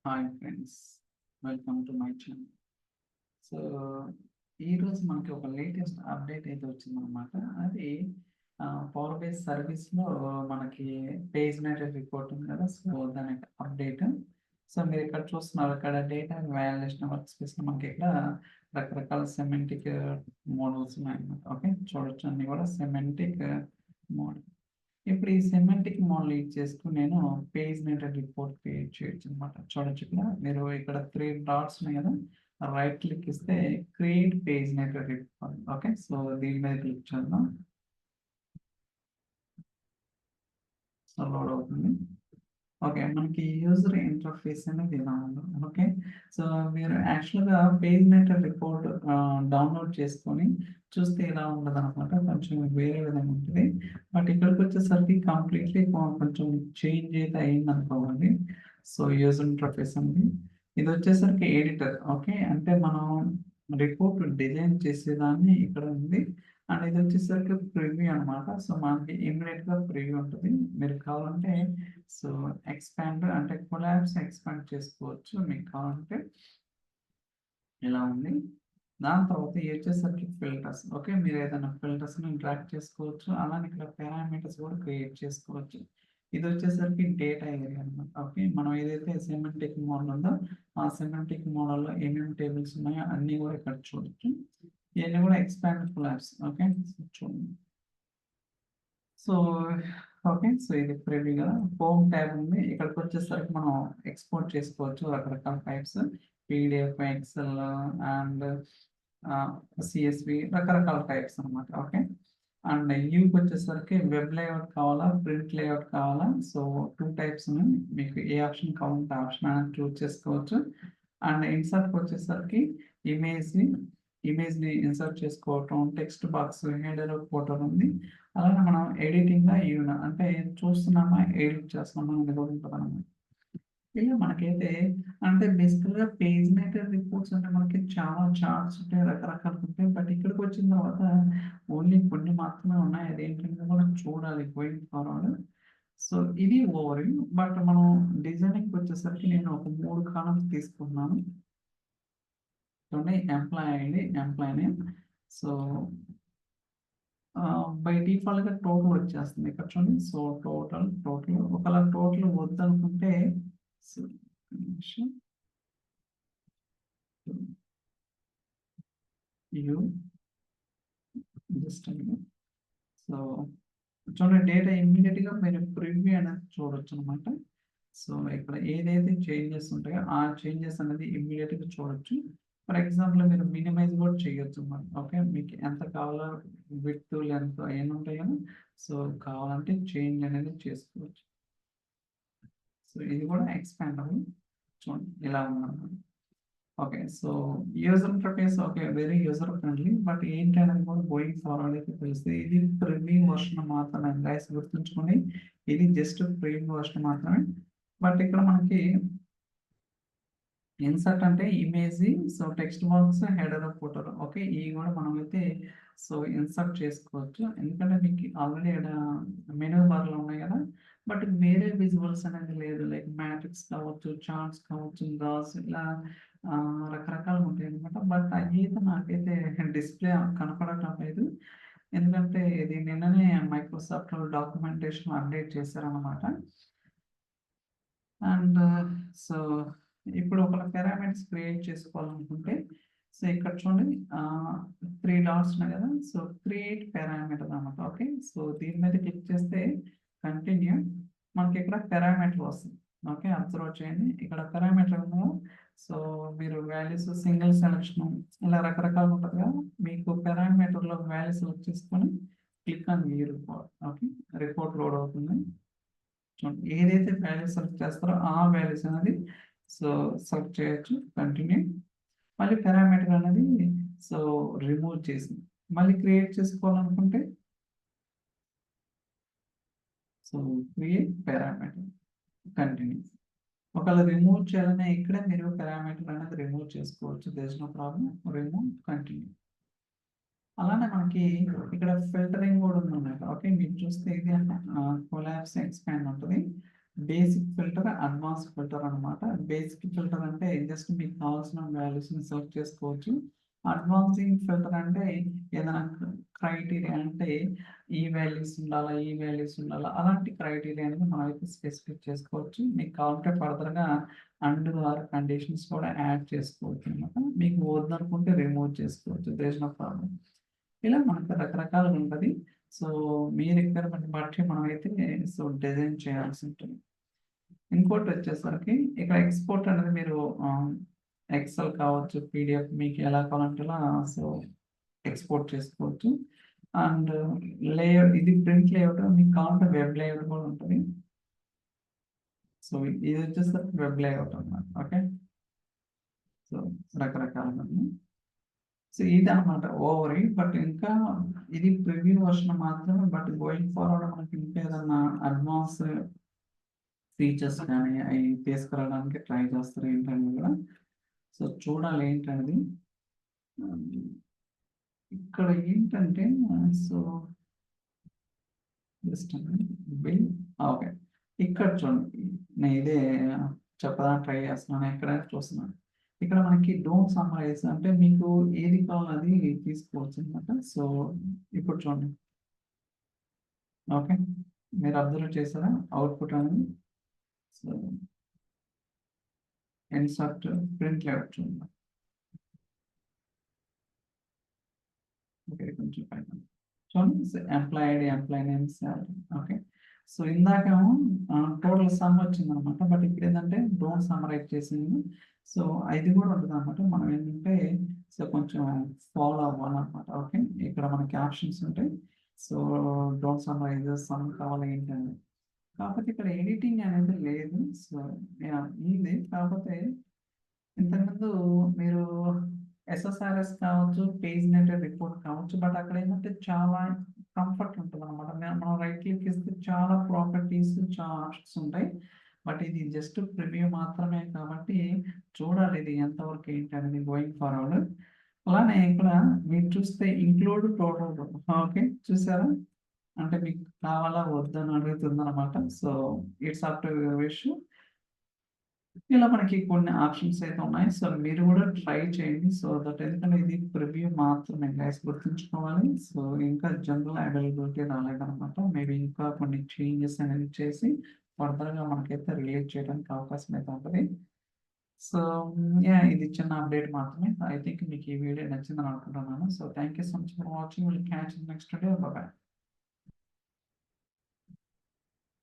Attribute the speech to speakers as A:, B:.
A: Hi friends, welcome to my channel. So ఈరోజు మనకి ఒక లేటెస్ట్ అప్డేట్ అయితే వచ్చిందనమాట. అది పవర్ బేస్ సర్వీస్లో మనకి పేజ్ మేటర్ రిపోర్ట్ ఉంది కదా, సో దాని అప్డేట్. సో మీరు ఇక్కడ చూస్తున్నారు, ఇక్కడ డేటా వాల్యుయేషన్ వర్క్ స్పేస్లో మనకి ఇక్కడ రకరకాల సెమెంటిక్ మోడల్స్ ఉన్నాయన్నమాట. ఓకే, చూడొచ్చు అన్ని కూడా సెమెంటిక్ మోడల్. ఇప్పుడు ఈ సెమాంటిక్ మోడల్ యూజ్ చేసుకుని నేను పేజ్ నేటెడ్ రిపోర్ట్ క్రియేట్ చేయొచ్చు అనమాట. చూడొచ్చు ఇక్కడ మీరు ఇక్కడ 3 డాట్స్ ఉన్నాయి కదా, రైట్ క్లిక్ ఇస్తే create page knitted report. Okay, so దీని మీద క్లిక్ చేద్దాం. సో లోడ్ అవుతుంది. ఓకే, మనకి యూజర్ ఇంటర్ఫేస్ అనేది ఇలా ఉంది. ఓకే, సో మీరు యాక్చువల్గా పేజ్ నేటెడ్ రిపోర్ట్ డౌన్లోడ్ చేసుకొని చూస్తే ఇలా ఉండదు అనమాట, కొంచెం వేరే విధంగా ఉంటుంది. బట్ ఇక్కడికి వచ్చేసరికి కంప్లీట్లీ కొంచెం చేంజ్ అయితే అయింది అనుకోవాలి. సో యూజర్ ఇంటర్ఫేస్ అండి, ఇది వచ్చేసరికి ఎడిటర్. ఓకే, అంటే మనం రిపోర్ట్ డిజైన్ చేసేదాన్ని ఇక్కడ ఉంది. అండ్ ఇది వచ్చేసరికి ప్రివ్యూ అనమాట. సో మనకి ఇమ్మీడియట్గా ప్రివ్యూ ఉంటుంది. మీరు కావాలంటే సో ఎక్స్పాండ్ అంటే కొలాబ్స్ ఎక్స్పాండ్ చేసుకోవచ్చు మీకు కావాలంటే. ఇలా ఉంది. దాని తర్వాత ఇది వచ్చేసరికి ఫిల్టర్స్. ఓకే, మీరు ఏదైనా ఫిల్టర్స్ని డ్రాగ్ చేసుకోవచ్చు, అలానే ఇక్కడ పారామీటర్స్ కూడా క్రియేట్ చేసుకోవచ్చు. ఇది వచ్చేసరికి డేటా ఏరియా అనమాట. ఓకే, మనం ఏదైతే సెమాంటిక్ మోడల్ ఉందో ఆ సెమాంటిక్ మోడల్లో ఏమేమి టేబుల్స్ ఉన్నాయో అన్నీ కూడా ఇక్కడ చూడొచ్చు. ఇవన్నీ కూడా ఎక్స్పాండ్ కొలాబ్స్. ఓకే, చూడండి. సో ఓకే, సో ఇది ప్రివ్యూ కదా. హోమ్ ట్యాబ్ ఉంది, ఇక్కడికి వచ్చేసరికి మనం ఎక్స్పోర్ట్ చేసుకోవచ్చు రకరకాల types, PDF, excel and CSV, రకరకాల టైప్స్ అనమాట. ఓకే, అండ్ యూకి వచ్చేసరికి వెబ్ లేఅవుట్ కావాలా, ప్రింట్ లేఅవుట్ కావాలా. సో 2 టైప్స్ ఉన్నాయి, మీకు ఏ ఆప్షన్ కావాలంటే ఆప్షన్ అనేది చూస్ చేసుకోవచ్చు. అండ్ ఇన్సర్ట్ వచ్చేసరికి ఇమేజ్ని ఇన్సర్ట్ చేసుకోవటం, టెక్స్ట్ బాక్స్, హెడర్, ఫోటో ఉంది. అలాగే మనం ఎడిటింగ్గా యూన్ అంటే చూస్తున్నామా ఎడిట్ చేస్తున్నామా అనేది కూడా ఉంటుంది అన్నమాట. ఇలా మనకైతే అంటే బేసికల్గా పేజ్ మేకర్ రిపోర్ట్స్ అంటే మనకి చాలా చార్ట్స్ ఉంటాయి, రకరకాలు ఉంటాయి. బట్ ఇక్కడికి వచ్చిన తర్వాత ఓన్లీ కొన్ని మాత్రమే ఉన్నాయి. అదేంటంటే మనం చూడాలి గోయింగ్ ఫార్వర్డ్. సో ఇది ఓవర్ వ్యూ. బట్ మనం డిజైనింగ్ వచ్చేసరికి నేను ఒక 3 కాలమ్స్ తీసుకున్నాను. చూడండి, employee ID, employee name. So by డిఫాల్ట్గా టోటల్ వచ్చేస్తుంది ఇక్కడ చూడండి. సో టోటల్ ఒకవేళ టోటల్ వద్దనుకుంటే సో యూ జస్ట్ సో చూడండి, డేటా ఇమ్మీడియట్గా మీరు ప్రివ్యూ అనేది చూడొచ్చు అనమాట. సో ఇక్కడ ఏదైతే చేంజెస్ ఉంటాయో ఆ చేంజెస్ అనేది ఇమ్మీడియట్గా చూడొచ్చు. ఫర్ ఎగ్జాంపుల్ మీరు మినిమైజ్ కూడా చేయొచ్చు అన్నమాట. ఓకే, మీకు ఎంత కావాలో విడ్త్ లెంత్ ఏమి ఉంటాయో సో కావాలంటే చేంజ్ అనేది చేసుకోవచ్చు. సో ఇది కూడా ఎక్స్పాండబుల్. చూడండి ఇలా ఉందన్నమాట. Okay, so user interface okay, very user friendly. But ఏంటి అనేది కూడా గోయింగ్ ఫార్వర్డ్ అయితే తెలుస్తుంది. ఇది ప్రీమియం వర్షన్ మాత్రమే గైస్, గుర్తుంచుకోండి, ఇది జస్ట్ ప్రీమియం వర్షన్ మాత్రమే. బట్ ఇక్కడ మనకి ఇన్సర్ట్ అంటే image, so text box, header, photo. Okay, ఇవి కూడా మనం అయితే సో ఇన్సర్ట్ చేసుకోవచ్చు, ఎందుకంటే మీకు ఆల్రెడీ ఇక్కడ మెనూ బార్లో ఉన్నాయి కదా. బట్ వేరే విజువల్స్ అనేది లేదు, లైక్ మ్యాట్రిక్స్ కావచ్చు, చార్ట్స్ కావచ్చు, గ్రాఫ్స్, ఇలా రకరకాలు ఉంటాయి అనమాట. బట్ అయితే నాకైతే డిస్ప్లే కనపడటం లేదు, ఎందుకంటే ఇది నిన్ననే మైక్రోసాఫ్ట్ డాక్యుమెంటేషన్ అప్డేట్ చేశారనమాట. అండ్ సో ఇప్పుడు ఒక పారామీటర్స్ క్రియేట్ చేసుకోవాలనుకుంటే సో ఇక్కడ చూడండి 3 డాట్స్ ఉన్నాయి కదా, సో క్రియేట్ పారామీటర్ అనమాట. ఓకే, సో దీని మీద క్లిక్ చేస్తే కంటిన్యూ, మనకి ఇక్కడ పారామీటర్ వస్తుంది. ఓకే, అబ్జర్వ్ చేయండి, ఇక్కడ పారామీటర్ సో మీరు వాల్యూస్ సింగిల్ సెలక్షన్ ఇలా రకరకాలు ఉంటుంది కదా, మీకు పారామీటర్లో వాల్యూ సెలెక్ట్ చేసుకొని click on view report. Okay, report load అవుతుంది. ఏదైతే వాల్యూస్ సెలెక్ట్ చేస్తారో ఆ వాల్యూస్ అనేది సో సెలెక్ట్ చేయొచ్చు. కంటిన్యూ, మళ్ళీ పారామీటర్ అనేది సో రిమూవ్ చేసి మళ్ళీ క్రియేట్ చేసుకోవాలనుకుంటే సో క్రియేట్ పారామీటర్, కంటిన్యూ. ఒకవేళ రిమూవ్ చేయాలనే ఇక్కడే మీరు పారామీటర్ అనేది రిమూవ్ చేసుకోవచ్చు, there is no problem. Remove, continue. అలానే మనకి ఇక్కడ ఫిల్టరింగ్ కూడా ఉందన్నమాట. ఓకే, మీరు చూస్తే ఇది కొలాబ్స్ ఎక్స్పాండ్ ఉంటుంది. బేసిక్ ఫిల్టర్, అడ్వాన్స్డ్ ఫిల్టర్ అనమాట. బేసిక్ ఫిల్టర్ అంటే జస్ట్ మీకు కావాల్సిన వాల్యూస్‌ని సెలెక్ట్ చేసుకోవచ్చు. అడ్వాన్సింగ్ ఫిల్టర్ అంటే ఏదైనా క్రైటీరియా అంటే ఈ వాల్యూస్ ఉండాలా, ఈ వాల్యూస్ ఉండాలా అలాంటి క్రైటీరియా అనేది మనమైతే స్పెసిఫై చేసుకోవచ్చు. మీకు కావాలంటే ఫర్దర్‌గా అండ్ ఆర్ కండిషన్స్ కూడా యాడ్ చేసుకోవచ్చు అనమాట. మీకు వద్దనుకుంటే రిమూవ్ చేసుకోవచ్చు. There is no problem. ఇలా మనకు రకరకాలుగా ఉంటది. సో, మీ రిక్వైర్మెంట్ బట్టి మనమైతే డిజైన్ చేయాల్సి ఉంటుంది. ఇంకోటొచ్చేసరికి ఇక్కడ ఎక్స్‌పోర్ట్ అనేది మీరు ఎక్సెల్ కావచ్చు, పీడీఎఫ్ మీకు ఎలా కావాలంటే అలా ఎక్స్‌పోర్ట్ చేసుకోవచ్చు. అండ్ లేఅవుట్ ఇది ప్రింట్ లేఅవుట్ మీకు కావాలంటే వెబ్ లేఅవుట్ కూడా ఉంటది. సో, ఇది వచ్చేసరికి వెబ్ లేఅవుట్ అన్నమాట. ఓకే. సో, రకరకాలుగా ఉన్నాయి. సో, ఇదనమాట ఓవరీ. బట్ ఇంకా ఇది ప్రివ్యూ వర్షన్ మాత్రమే. బట్ గోయింగ్ ఫార్వర్డ్ మనకి ఇంకా ఏదన్నా అడ్వాన్స్ ఫీచర్స్ కానీ అయి తీసుకురావడానికి ట్రై చేస్తారు ఏంటనేది కూడా. సో, చూడాలి ఏంటనేది. ఇక్కడ ఏంటంటే సో, జస్ట్ బిల్ ఓకే. ఇక్కడ చూడండి. నేను ఇదే చెప్పడానికి ట్రై చేస్తున్నాను. ఎక్కడైనా చూస్తున్నాను. ఇక్కడ మనకి డోంట్ సమ్మరైజ్ అంటే మీకు ఏది కావాలో అది తీసుకోవచ్చనమాట. సో, ఇప్పుడు చూడండి. ఓకే. మీరు అబ్జర్వ్ చేసారా అవుట్‌పుట్ అనేది? సో, ఇన్సర్ట్ ప్రింట్ లేఅవుట్ చూడండి. ఓకే. కొంచెం పైన చూడండి. Employee ID, employee name, salary. Okay. So, ఇందాకేమో టోటల్ సమ్ వచ్చిందనమాట. బట్ ఇప్పుడేంటంటే డోంట్ సమ్మరైజ్ చేసింది. సో, ఇది కూడా ఉంటదనమాట. మనం ఏంటంటే సో, కొంచెం ఫాలో అవ్వాలనమాట. ఓకే. ఇక్కడ మనకి ఆప్షన్స్ ఉంటాయి. సో, డోంట్ సమ్మరైజ్, సమ్ కావాలి ఏంటని. కాకపోతే ఇక్కడ ఎడిటింగ్ అనేది లేదు. So, yeah! ఉంది. కాకపోతే ఇంతకుముందు మీరు ఎస్ఎస్ఆర్ఎస్ కావచ్చు, పేజ్ నెటెడ్ రిపోర్ట్ కావచ్చు. బట్ అక్కడ ఏంటంటే చాలా కంఫర్ట్ ఉంటదనమాట. మనం రైట్ క్లిక్ ఇస్తే చాలా ప్రాపర్టీస్, చాలా ఆప్షన్స్ ఉంటాయి. బట్ ఇది జస్ట్ ప్రివ్యూ మాత్రమే కాబట్టి చూడాలి ఇది ఎంతవరకు ఏంటనేది గోయింగ్ ఫార్వర్డ్. అలానే ఇక్కడ మీరు చూస్తే ఇంక్లూడ్ టోటల్ ఓకే. చూసారా? అంటే మీకు కావాలా వద్దా అని అడుగుతుందనమాట. So, it's up to your wish. ఇలా మనకి కొన్ని ఆప్షన్స్ అయితే ఉన్నాయి. సో, మీరు కూడా ట్రై చేయండి. సో దట్ ఎందుకంటే ఇది ప్రివ్యూ మాత్రమే గైస్ గుర్తుంచుకోవాలి. సో, ఇంకా జనరల్ అవైలబిలిటీ రాలేదనమాట. మేబీ ఇంకా కొన్ని చేంజెస్ అనేవి చేసి ఫర్దర్‌గా మనకైతే రిలీజ్ చేయడానికి అవకాశం అయితే ఉంటది. So, yeah! ఇది చిన్న అప్డేట్ మాత్రమే. ఐ థింక్ మీకు ఈ వీడియో నచ్చిందని అనుకుంటున్నాను. So, thank you so much for watching. Will catch you next video. By by.